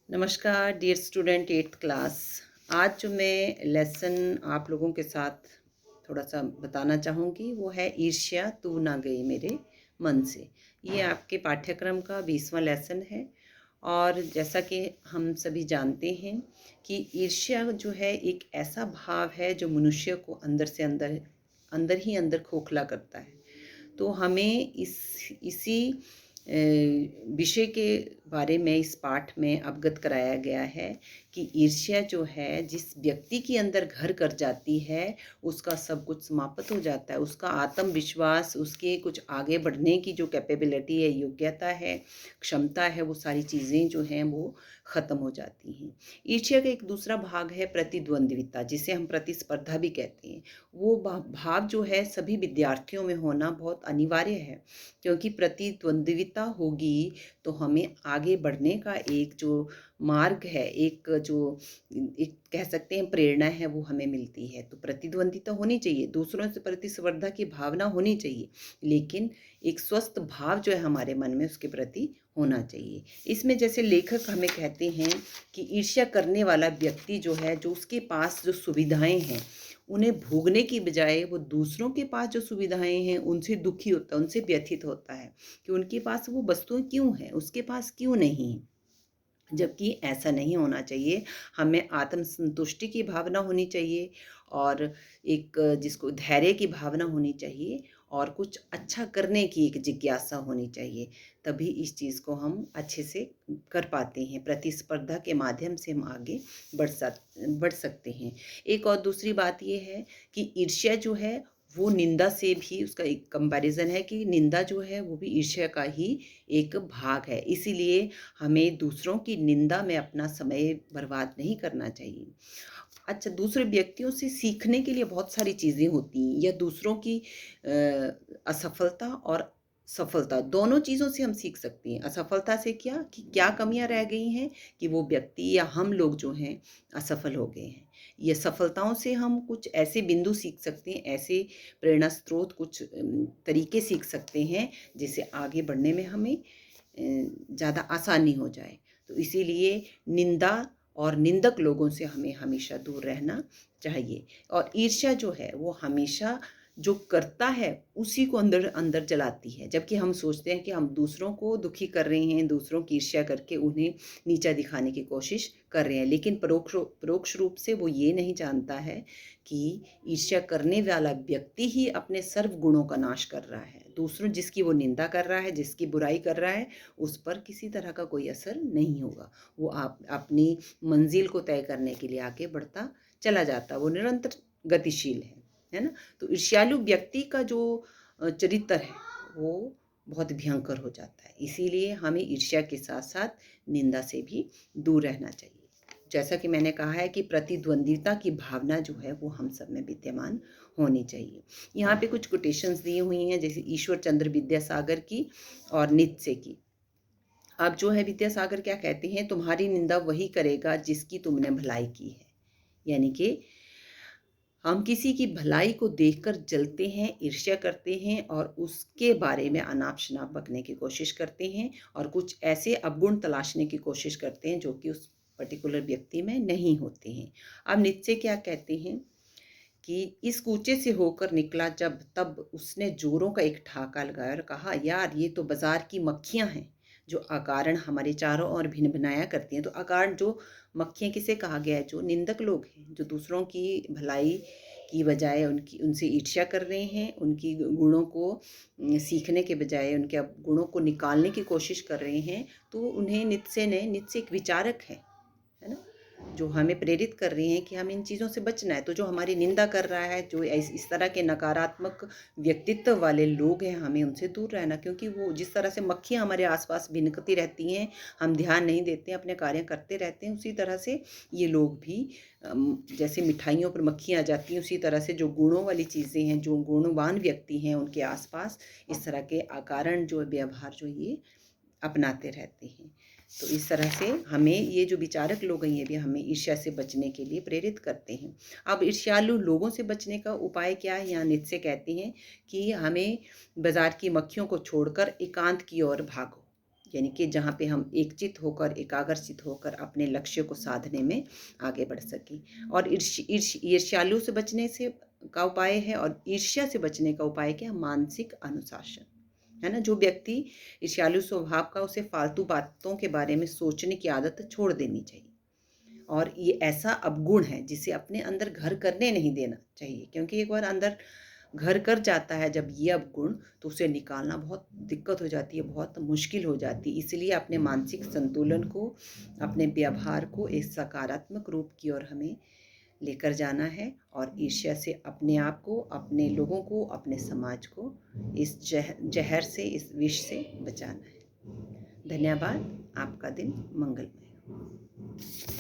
नमस्कार dear student eighth class. आज जो मैं लेसन आप लोगों के साथ थोड़ा सा बताना चाहूँगी वो है ईर्ष्या तू ना गई मेरे मन से। ये आपके पाठ्यक्रम का 20वां लेसन है। और जैसा कि हम सभी जानते हैं कि ईर्ष्या जो है एक ऐसा भाव है जो मनुष्य को अंदर से अंदर अंदर ही अंदर खोखला करता है। तो हमें इसी विषय के बारे में इस पाठ में अवगत कराया गया है कि ईर्ष्या जो है जिस व्यक्ति के अंदर घर कर जाती है उसका सब कुछ समाप्त हो जाता है। उसका आत्मविश्वास, उसके कुछ आगे बढ़ने की जो कैपेबिलिटी है, योग्यता है, क्षमता है, वो सारी चीज़ें जो हैं वो ख़त्म हो जाती हैं। ईर्ष्या का एक दूसरा भाग है प्रतिद्वंद्विता, जिसे हम प्रतिस्पर्धा भी कहते हैं। वो भाव जो है सभी विद्यार्थियों में होना बहुत अनिवार्य है, क्योंकि प्रतिद्वंद्विता होगी तो हमें आगे बढ़ने का एक जो मार्ग है, एक कह सकते हैं प्रेरणा है, वो हमें मिलती है। तो प्रतिद्वंद्विता होनी चाहिए, दूसरों से प्रतिस्पर्धा की भावना होनी चाहिए, लेकिन एक स्वस्थ भाव जो है हमारे मन में उसके प्रति होना चाहिए। इसमें जैसे लेखक हमें कहते हैं कि ईर्ष्या करने वाला व्यक्ति जो है, जो उसके पास जो सुविधाएं हैं उन्हें भोगने की बजाय वो दूसरों के पास जो सुविधाएं हैं उनसे दुखी होता है, उनसे व्यथित होता है कि उनके पास वो वस्तुएं क्यों हैं, उसके पास क्यों नहीं है। जबकि ऐसा नहीं होना चाहिए। हमें आत्मसंतुष्टि की भावना होनी चाहिए और एक जिसको धैर्य की भावना होनी चाहिए और कुछ अच्छा करने की एक जिज्ञासा होनी चाहिए। तभी इस चीज़ को हम अच्छे से कर पाते हैं। प्रतिस्पर्धा के माध्यम से हम आगे बढ़ सकते हैं। एक और दूसरी बात ये है कि ईर्ष्या जो है वो निंदा से भी, उसका एक कंपैरिजन है कि निंदा जो है वो भी ईर्ष्या का ही एक भाग है। इसीलिए हमें दूसरों की निंदा में अपना समय बर्बाद नहीं करना चाहिए। अच्छा, दूसरे व्यक्तियों से सीखने के लिए बहुत सारी चीज़ें होती हैं, या दूसरों की असफलता और सफलता दोनों चीज़ों से हम सीख सकते हैं। असफलता से क्या कि क्या कमियां रह गई हैं कि वो व्यक्ति या हम लोग जो हैं असफल हो गए हैं। ये सफलताओं से हम कुछ ऐसे बिंदु सीख सकते हैं, ऐसे प्रेरणा स्रोत, कुछ तरीके सीख सकते हैं जिससे आगे बढ़ने में हमें ज़्यादा आसानी हो जाए। तो इसीलिए निंदा और निंदक लोगों से हमें हमेशा दूर रहना चाहिए। और ईर्ष्या जो है वो हमेशा जो करता है उसी को अंदर अंदर जलाती है, जबकि हम सोचते हैं कि हम दूसरों को दुखी कर रहे हैं, दूसरों की ईर्ष्या करके उन्हें नीचा दिखाने की कोशिश कर रहे हैं, लेकिन परोक्ष रूप से वो ये नहीं जानता है कि ईर्ष्या करने वाला व्यक्ति ही अपने सर्व गुणों का नाश कर रहा है। दूसरों जिसकी वो निंदा कर रहा है, जिसकी बुराई कर रहा है, उस पर किसी तरह का कोई असर नहीं होगा। वो आप अपनी मंजिल को तय करने के लिए आगे बढ़ता चला जाता, वो निरंतर गतिशील है ना। तो ईर्ष्यालु व्यक्ति का जो चरित्र है वो बहुत भयंकर हो जाता है। इसीलिए हमें ईर्ष्या के साथ साथ निंदा से भी दूर रहना चाहिए। जैसा कि मैंने कहा है कि प्रतिद्वंद्विता की भावना जो है वो हम सब में विद्यमान होनी चाहिए। यहाँ पे कुछ कोटेशंस दी हुई हैं, जैसे ईश्वर चंद्र विद्यासागर की और नित्से की। अब जो है विद्यासागर क्या कहते हैं, तुम्हारी निंदा वही करेगा जिसकी तुमने भलाई की है। यानी कि हम किसी की भलाई को देखकर जलते हैं, ईर्ष्या करते हैं और उसके बारे में अनाप शनाप बकने की कोशिश करते हैं और कुछ ऐसे अवगुण तलाशने की कोशिश करते हैं जो कि उस पर्टिकुलर व्यक्ति में नहीं होते हैं। अब नित्से क्या कहते हैं कि इस कूचे से होकर निकला जब, तब उसने जोरों का एक ठहाका लगाया और कहा, यार ये तो बाजार की मक्खियां हैं जो अकारण हमारे चारों ओर भिन भिनाया करती हैं। तो अकारण जो मक्खियां किसे कहा गया है, जो निंदक लोग हैं, जो दूसरों की भलाई की बजाय उनसे ईर्ष्या कर रहे हैं, उनकी गुणों को सीखने के बजाय उनके गुणों को निकालने की कोशिश कर रहे हैं। तो उन्हें नित्से एक विचारक है ना, जो हमें प्रेरित कर रही हैं कि हमें इन चीज़ों से बचना है। तो जो हमारी निंदा कर रहा है, जो इस तरह के नकारात्मक व्यक्तित्व वाले लोग हैं, हमें उनसे दूर रहना, क्योंकि वो जिस तरह से मक्खियाँ हमारे आसपास भिनकती रहती हैं, हम ध्यान नहीं देते हैं, अपने कार्य करते रहते हैं, उसी तरह से ये लोग भी जैसे मिठाइयों पर मक्खियाँ आ जाती हैं, उसी तरह से जो गुणों वाली चीज़ें हैं, जो गुणवान व्यक्ति हैं, उनके आसपास इस तरह के अकारण जो व्यवहार जो ये अपनाते रहते हैं। तो इस तरह से हमें ये जो विचारक लोग हैं, ये भी हमें ईर्ष्या से बचने के लिए प्रेरित करते हैं। अब ईर्ष्यालु लोगों से बचने का उपाय क्या है, यहाँ नित्से कहते हैं कि हमें बाजार की मक्खियों को छोड़कर एकांत की ओर भागो। यानी कि जहाँ पे हम एकचित होकर, एकाग्रचित होकर अपने लक्ष्य को साधने में आगे बढ़ सकें। और ईर्ष्यालु से बचने से का उपाय है, और ईर्ष्या से बचने का उपाय क्या है? मानसिक अनुशासन, है ना। जो व्यक्ति ईर्ष्यालु स्वभाव का, उसे फालतू बातों के बारे में सोचने की आदत छोड़ देनी चाहिए। और ये ऐसा अवगुण है जिसे अपने अंदर घर करने नहीं देना चाहिए, क्योंकि एक बार अंदर घर कर जाता है जब ये अवगुण, तो उसे निकालना बहुत दिक्कत हो जाती है, बहुत मुश्किल हो जाती है। इसलिए अपने मानसिक संतुलन को, अपने व्यवहार को एक सकारात्मक रूप की ओर हमें लेकर जाना है, और ईर्ष्या से अपने आप को, अपने लोगों को, अपने समाज को इस जहर से, इस विष से बचाना है। धन्यवाद। आपका दिन मंगलमय हो।